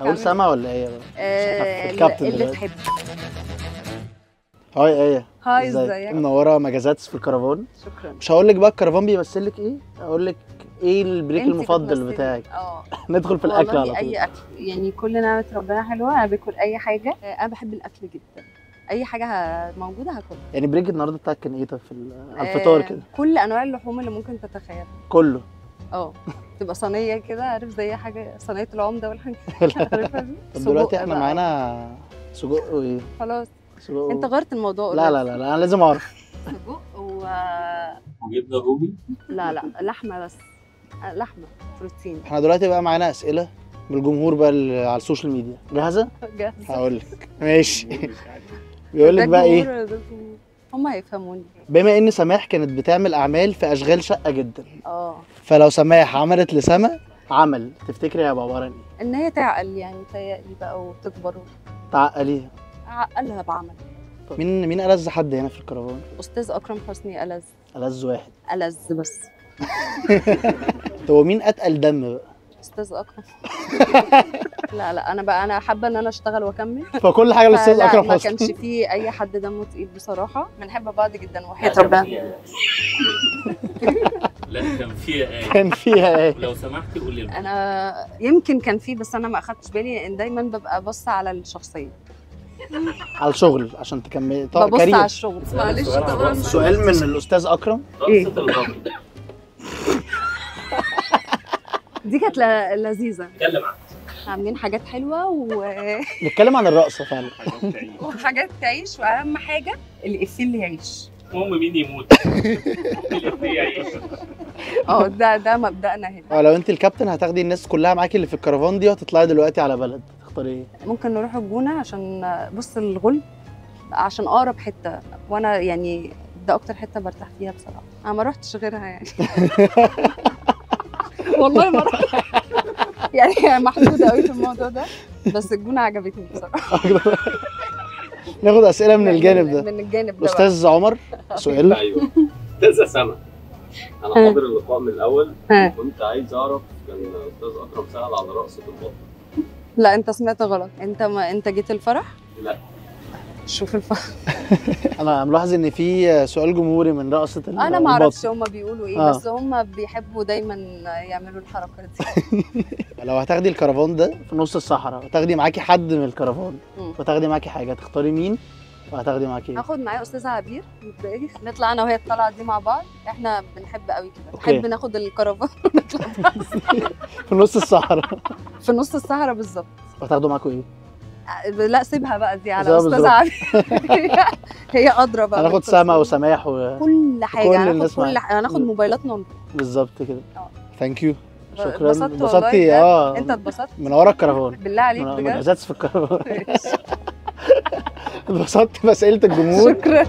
اقول سما ولا ايه بقى؟ في الكابتن اللي دلوقتي. تحب. هاي ايه؟ هاي ازيك؟ منوره مجازاتس في الكرفان. شكرا. مش هقول لك بقى الكرفان بيمثل لك ايه، اقول لك ايه البريك انتي المفضل بتمثلي. بتاعك. اه ندخل في الاكل على والله طول. اي اكل، يعني كل نعمه ربنا حلوه، انا باكل اي حاجه. انا بحب الاكل جدا، اي حاجه موجوده هاكلها. يعني بريك النهارده بتاعك كان ايه؟ طب في على الفطار كده كل انواع اللحوم اللي ممكن تتخيلها. كله. تبقى صينيه كده، عارف زي حاجه صينيه العمده والحاجات عارفها دي. طب دلوقتي سجق احنا بقى. معانا سجق وايه؟ خلاص سجق انت غيرت الموضوع. لا انا لازم اعرف. سجق وجبنه رومي. لا لحمه بس، لحمه بروتين. احنا دلوقتي بقى معانا اسئله من الجمهور بقى اللي على السوشيال ميديا. جاهزه؟ جاهزه. هقول لك ماشي. بيقول لك بقى ايه؟ هم هيفهموني. بما ان سماح كانت بتعمل اعمال في اشغال شقه جدا، فلو سماح عملت لسما عمل، تفتكري هيبقى عباره عن ايه؟ ان هي تعقل، يعني تهيألي بقى وتكبر. تعقليها. عقلها بعمل. مين ألذ حد هنا في الكرفان؟ استاذ اكرم حسني ألذ. ألذ واحد. ألذ بس. طب مين اتقل دم بقى؟ استاذ اكرم. لا انا حابه ان انا اشتغل واكمل. فكل حاجه الاستاذ اكرم ما حسني. كانش فيه اي حد دمه تقيل بصراحه، بنحب بعض جدا وحياة ربنا. لا كان فيها ايه؟ كان فيها ايه؟ لو سمحتي قولي لي. انا يمكن كان فيه، بس انا ما اخدتش بالي، لان دايما ببقى بص على الشخصيه. على الشغل عشان تكملي. ببص على الشغل. معلش طبعا. سؤال من الاستاذ اكرم. رقصة الغضب. دي كانت لذيذه. اتكلم عنها. عاملين حاجات حلوه نتكلم عن الرقصه فعلا. وحاجات تعيش، واهم حاجه الافيه اللي يعيش. المهم مين يموت. اللي يعيش. ده مبدأنا هنا. لو انت الكابتن هتاخدي الناس كلها معاكي اللي في الكرفان دي وهتطلعي دلوقتي على بلد، تختاري ايه؟ ممكن نروح الجونه، عشان بص الغل، عشان اقرب حته، وانا يعني ده اكتر حته برتاح فيها بصراحه. انا ما رحتش غيرها يعني. والله ما رحت. يعني محدوده قوي في الموضوع ده، بس الجونه عجبتني بصراحه. ناخد اسئله من الجانب ده. من الجانب ده. استاذ عمر سؤال. ايوه استاذه سما، انا حاضر اللقاء من الاول. كنت عايز اعرف، كان استاذ اكرم سأل على رقصه البطل. لا انت سمعت غلط. انت جيت الفرح؟ لا شوف الفرح. انا ملاحظ ان في سؤال جمهوري من رقصه البطل. انا ما اعرفش هم بيقولوا ايه. بس هم بيحبوا دايما يعملوا الحركات دي. لو هتاخدي الكرفان ده في نص الصحراء وتاخدي معاكي حد من الكرفان وتاخدي معاكي حاجه، تختاري مين وهتاخدي معاكي ايه؟ هاخد معايا استاذه عبير مبدئيا، نطلع انا وهي الطلعه دي مع بعض. احنا بنحب قوي كده، نحب ناخد الكرفان ونطلع في نص الصحراء. في نص الصحراء بالظبط. وهتاخدوا معاكم ايه؟ لا سيبها بقى دي على استاذه عبير. هي ادرى بقى. هناخد سما وسماح كل حاجه. هناخد موبايلاتنا بالظبط كده. ثانك يو. شكرا. اتبسطتي. انت اتبسطت من ورا الكرفان. بالله عليك بجد. من ازاز في الكرفان. اتبسطت باسئله الجمهور. شكرا.